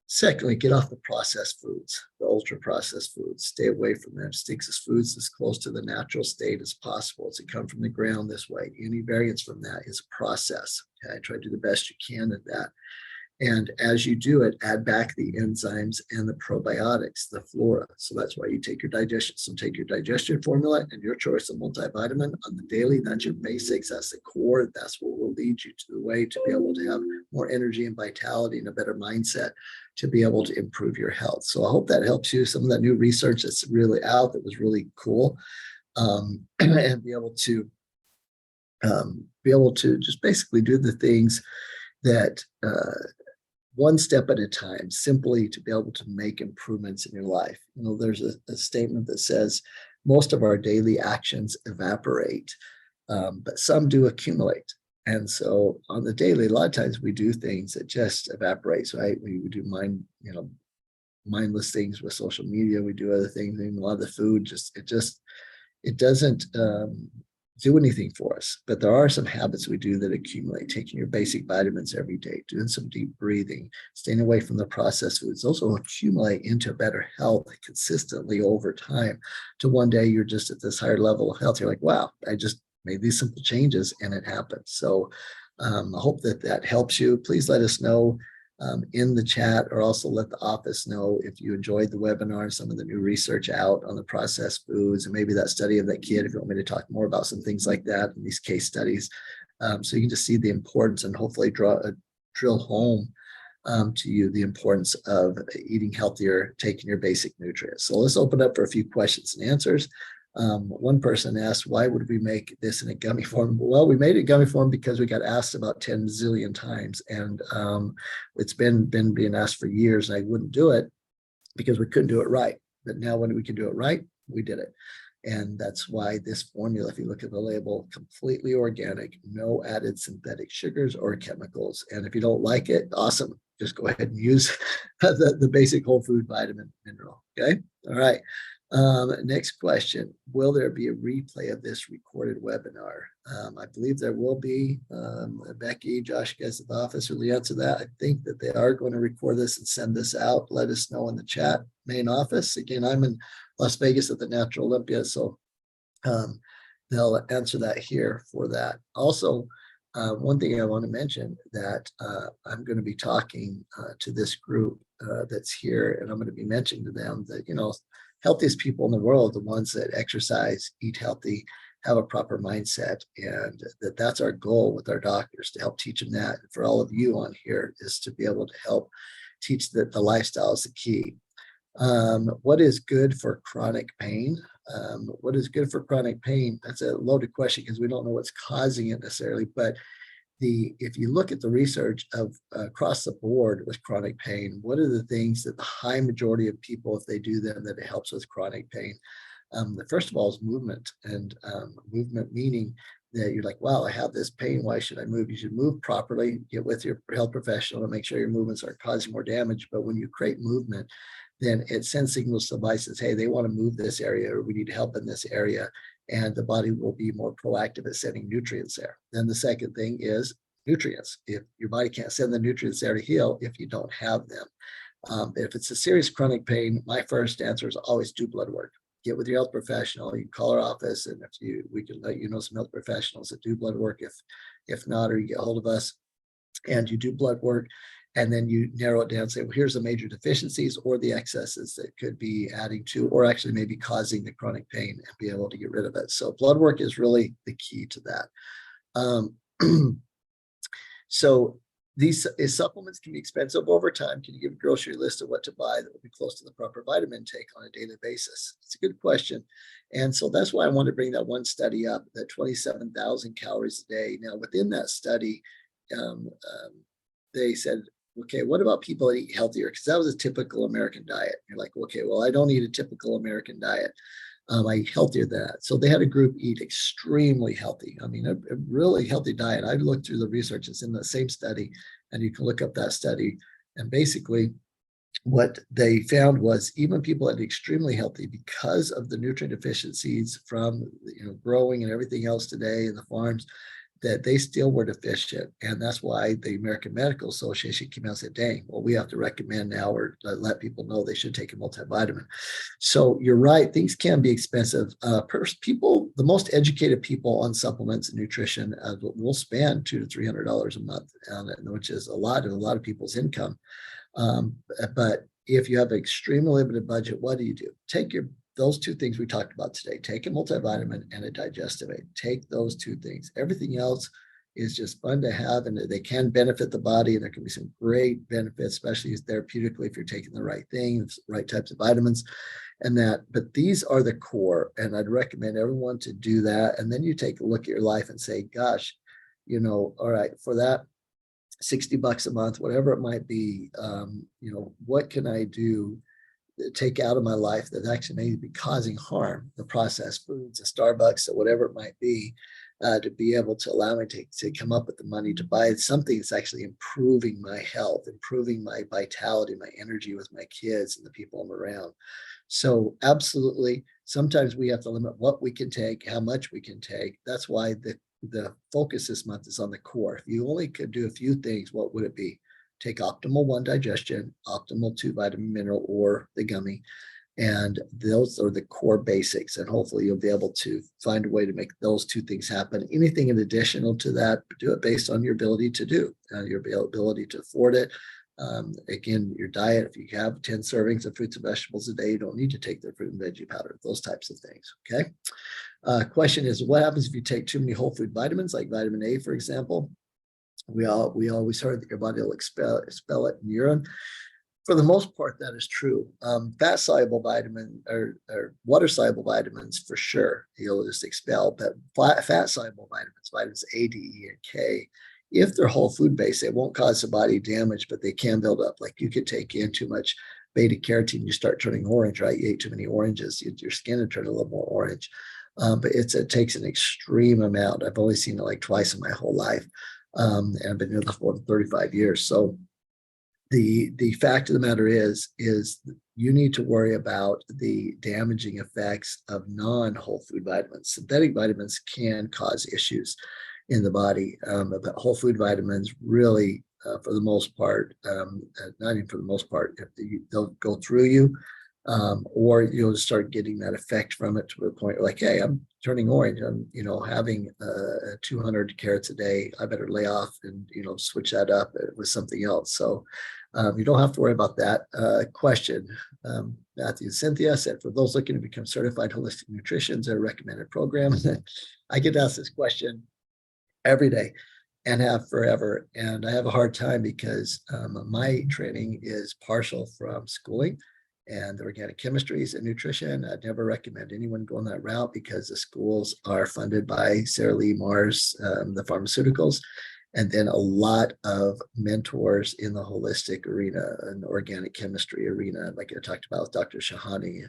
Secondly, get off the processed foods, the ultra processed foods. Stay away from them. Stick to foods as close to the natural state as possible. It's to come from the ground this way. Any variance from that is a process. Okay? Try to do the best you can at that. And as you do it, add back the enzymes and the probiotics, the flora. So that's why you take your digestion. So take your digestion formula and your choice of multivitamin on the daily. That's your basics. That's the core. That's what will lead you to the way to be able to have more energy and vitality and a better mindset to be able to improve your health. So I hope that helps you. Some of that new research that's really out that was really cool, and be able to just basically do the things that one step at a time, simply to be able to make improvements in your life. You know, there's a statement that says most of our daily actions evaporate, but some do accumulate. And so on the daily, a lot of times we do things that just evaporate, right? We do mindless things with social media. We do other things, and a lot of the food it doesn't do anything for us. But there are some habits we do that accumulate. Taking your basic vitamins every day, doing some deep breathing, staying away from the processed foods. Those will accumulate into better health consistently over time, to one day you're just at this higher level of health. You're like, wow, I just made these simple changes and it happened. So I hope that helps you. Please let us know in the chat, or also let the office know if you enjoyed the webinar, some of the new research out on the processed foods, and maybe that study of that kid, if you want me to talk more about some things like that in these case studies. So you can just see the importance, and hopefully drill home to you the importance of eating healthier, taking your basic nutrients. So let's open up for a few questions and answers. One person asked, why would we make this in a gummy form? Well, we made it gummy form because we got asked about 10 zillion times, and it's been being asked for years, and I wouldn't do it because we couldn't do it right. But now when we can do it right, we did it. And that's why this formula, if you look at the label, completely organic, no added synthetic sugars or chemicals. And if you don't like it, awesome. Just go ahead and use the basic whole food vitamin mineral. Okay. All right. Next question. Will there be a replay of this recorded webinar? I believe there will be. Becky, Josh, guys at the office really answer that. I think that they are going to record this and send this out. Let us know in the chat main office. Again, I'm in Las Vegas at the Natural Olympia, so they'll answer that here for that. Also, one thing I want to mention that I'm going to be talking to this group that's here, and I'm going to be mentioning to them that, you know, healthiest people in the world, the ones that exercise, eat healthy, have a proper mindset, and that's our goal with our doctors, to help teach them that. And for all of you on here is to be able to help teach that the lifestyle is the key. What is good for chronic pain? What is good for chronic pain? That's a loaded question because we don't know what's causing it necessarily, but if you look at the research of across the board with chronic pain, what are the things that the high majority of people, if they do them, that it helps with chronic pain? The first of all is movement, and movement meaning that you're like, wow, I have this pain. Why should I move? You should move properly. Get with your health professional to make sure your movements aren't causing more damage. But when you create movement, then it sends signals to the body, says, hey, they want to move this area, or we need help in this area. And the body will be more proactive at sending nutrients there. Then the second thing is nutrients. If your body can't send the nutrients there to heal if you don't have them. If it's a serious chronic pain, my first answer is always do blood work. Get with your health professional. You can call our office, and we can let you know some health professionals that do blood work. If not, or you get a hold of us and you do blood work, and then you narrow it down and say, well, here's the major deficiencies or the excesses that could be adding to, or actually maybe causing the chronic pain, and be able to get rid of it. So blood work is really the key to that. So these supplements can be expensive over time. Can you give a grocery list of what to buy that will be close to the proper vitamin intake on a daily basis? It's a good question. And so that's why I wanted to bring that one study up, that 27,000 calories a day. Now, within that study, they said, okay, what about people that eat healthier? Because that was a typical American diet. You're like, okay, well, I don't eat a typical American diet. I eat healthier than that. So they had a group eat extremely healthy. I mean, a really healthy diet. I looked through the research. It's in the same study, and you can look up that study. And basically, what they found was even people that are extremely healthy, because of the nutrient deficiencies from growing and everything else today in the farms, that they still were deficient. And that's why the American Medical Association came out and said, dang, well, we have to recommend now, or let people know they should take a multivitamin. So you're right, things can be expensive. The most educated people on supplements and nutrition will spend $200 to $300 a month on it, which is a lot of people's income. But if you have an extremely limited budget, what do? Take those two things we talked about today. Take a multivitamin and a digestive aid. Take those two things. Everything else is just fun to have, and they can benefit the body. And there can be some great benefits, especially therapeutically, if you're taking the right things, right types of vitamins and that. But these are the core, and I'd recommend everyone to do that. And then you take a look at your life and say, gosh, all right, for that $60 a month, whatever it might be, what can I do, take out of my life that actually may be causing harm, the processed foods, the Starbucks, or whatever it might be, to be able to allow me to come up with the money to buy something that's actually improving my health, improving my vitality, my energy with my kids and the people I'm around. So absolutely, sometimes we have to limit what we can take, how much we can take. That's why the focus this month is on the core. If you only could do a few things, what would it be? Take optimal 1 digestion, optimal 2 vitamin mineral, or the gummy. And those are the core basics. And hopefully you'll be able to find a way to make those two things happen. Anything in additional to that, do it based on your ability to do, your ability to afford it. Again, your diet, if you have 10 servings of fruits and vegetables a day, you don't need to take the fruit and veggie powder, those types of things. Okay. Question is, what happens if you take too many whole food vitamins, like vitamin A, for example? We always heard that your body will expel it in urine. For the most part, that is true. Fat soluble vitamin or water soluble vitamins for sure, you'll just expel. But fat soluble vitamins, vitamins A, D, E, and K, if they're whole food based, they won't cause the body damage, but they can build up. Like you could take in too much beta carotene, you start turning orange, right? You ate too many oranges, your skin will turn a little more orange. But it takes an extreme amount. I've only seen it like twice in my whole life, and I've been doing this for 35 years. So the fact of the matter is you need to worry about the damaging effects of non-whole food vitamins. Synthetic vitamins can cause issues in the body, but whole food vitamins really, for the most part, not even for the most part, they'll go through you, or you'll just start getting that effect from it to the point like, hey, I'm turning orange. I'm, having 200 carrots a day. I better lay off and, switch that up with something else. So you don't have to worry about that. Question. Matthew Cynthia said, for those looking to become certified holistic nutritionists, a recommended program. I get asked this question every day and have forever. And I have a hard time because my training is partial from schooling and organic chemistries and nutrition. I'd never recommend anyone going that route because the schools are funded by Sarah Lee Mars, the pharmaceuticals, and then a lot of mentors in the holistic arena and organic chemistry arena, like I talked about with Dr. Shahani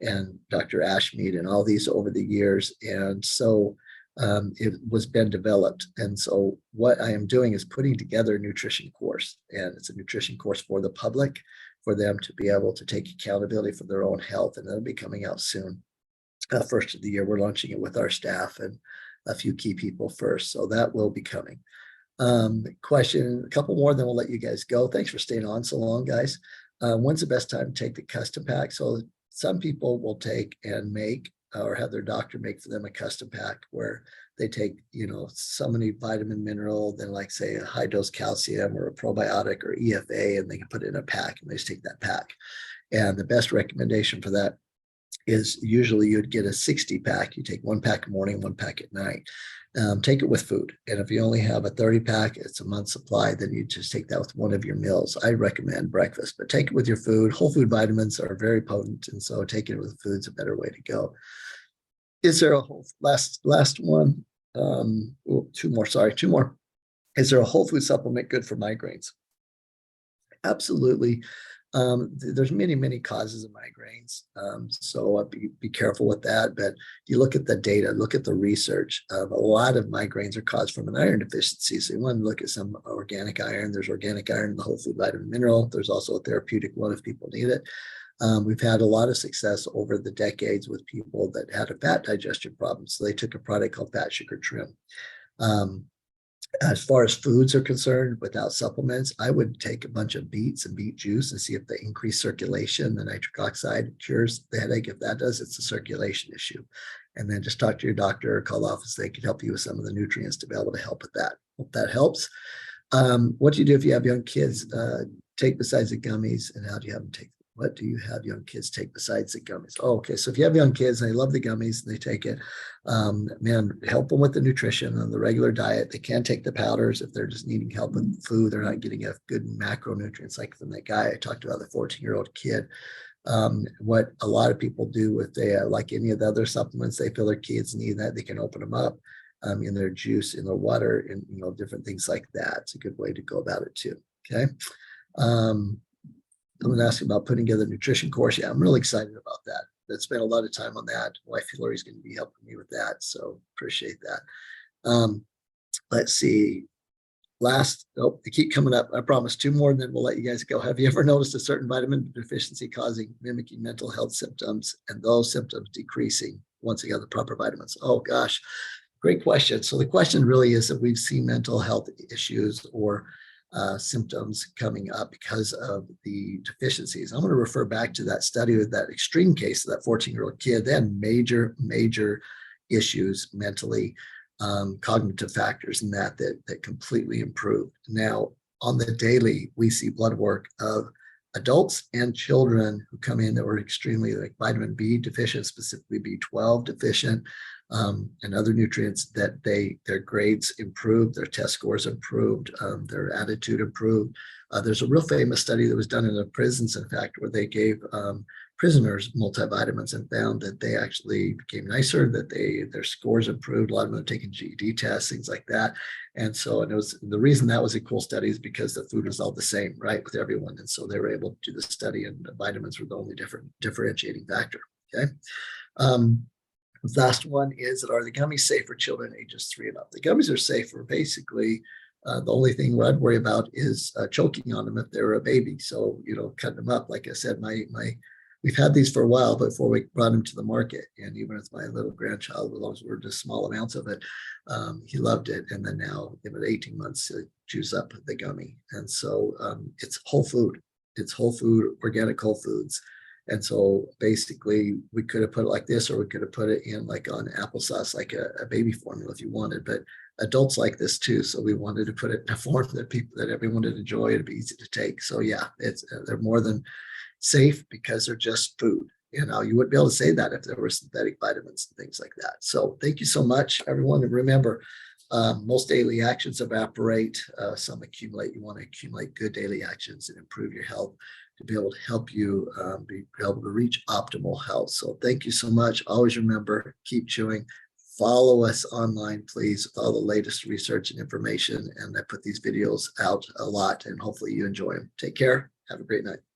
and Dr. Ashmead and all these over the years. And so it was been developed. And so what I am doing is putting together a nutrition course, and it's a nutrition course for the public, for them to be able to take accountability for their own health. And that'll be coming out soon. First of the year, we're launching it with our staff and a few key people first. So that will be coming. Question, a couple more, then we'll let you guys go. Thanks for staying on so long, guys. When's the best time to take the custom pack? So some people will take and make or have their doctor make for them a custom pack where they take, so many vitamin, mineral, then like say a high dose calcium or a probiotic or EFA, and they can put it in a pack and they just take that pack. And the best recommendation for that is usually you'd get a 60 pack. You take one pack in the morning, one pack at night. Take it with food. And if you only have a 30 pack, it's a month's supply, then you just take that with one of your meals. I recommend breakfast, but take it with your food. Whole food vitamins are very potent. And so taking it with food is a better way to go. Is there a last one? Two more. Is there a whole food supplement good for migraines? Absolutely. There's many causes of migraines. So be careful with that. But you look at the data, look at the research. A lot of migraines are caused from an iron deficiency. So you want to look at some organic iron. There's organic iron in the whole food vitamin mineral. There's also a therapeutic one if people need it. We've had a lot of success over the decades with people that had a fat digestion problem. So they took a product called fat sugar trim. As far as foods are concerned, without supplements, I would take a bunch of beets and beet juice and see if they increase circulation. The nitric oxide cures the headache. If that does, it's a circulation issue. And then just talk to your doctor or call the office. They can help you with some of the nutrients to be able to help with that. Hope that helps. What do you do if you have young kids take besides the gummies, and how do you have them take? What do you have young kids take besides the gummies? Oh, okay, so if you have young kids and they love the gummies and they take it, help them with the nutrition on the regular diet. They can take the powders if they're just needing help with food. They're not getting a good macronutrients like from that guy I talked about, the 14-year-old kid. What a lot of people do if they like any of the other supplements, they feel their kids need that, they can open them up in their juice, in their water, and different things like that. It's a good way to go about it too. Okay. I'm going to ask you about putting together a nutrition course. Yeah, I'm really excited about that. I've spent a lot of time on that. My wife Hillary's going to be helping me with that, so appreciate that. Let's see. They keep coming up. I promise 2 more, and then we'll let you guys go. Have you ever noticed a certain vitamin deficiency mimicking mental health symptoms, and those symptoms decreasing once you have the proper vitamins? Oh gosh, great question. So the question really is that we've seen mental health issues or symptoms coming up because of the deficiencies. I'm going to refer back to that study with that extreme case of that 14-year-old kid. They had major issues mentally, cognitive factors and that completely improved. Now, on the daily, we see blood work of adults and children who come in that were extremely like vitamin B deficient, specifically B12 deficient, and other nutrients, that their grades improved, their test scores improved, their attitude improved. There's a real famous study that was done in the prisons, in fact, where they gave prisoners multivitamins and found that they actually became nicer, that their scores improved. A lot of them are taking GED tests, things like that. And so, and it was the reason that was a cool study is because the food was all the same, right, with everyone. And so they were able to do the study, and the vitamins were the only differentiating factor. Okay. The last one is, are the gummies safe for children ages 3 and up? The gummies are safe for basically the only thing I'd worry about is choking on them if they're a baby. So, cutting them up. Like I said, we've had these for a while before we brought them to the market. And even with my little grandchild, as long as we're just small amounts of it, he loved it. And then now, at 18 months, he chews up the gummy. And so it's whole food. It's whole food, organic whole foods. And so basically we could have put it like this, or we could have put it in like on applesauce, like a baby formula if you wanted, but adults like this too. So we wanted to put it in a form that everyone would enjoy. It'd be easy to take. So yeah, they're more than safe because they're just food. You wouldn't be able to say that if there were synthetic vitamins and things like that. So thank you so much, everyone. And remember, most daily actions evaporate, some accumulate. You want to accumulate good daily actions and improve your health to be able to help you be able to reach optimal health. So thank you so much. Always remember, keep chewing. Follow us online, please, with all the latest research and information. And I put these videos out a lot, and hopefully you enjoy them. Take care. Have a great night.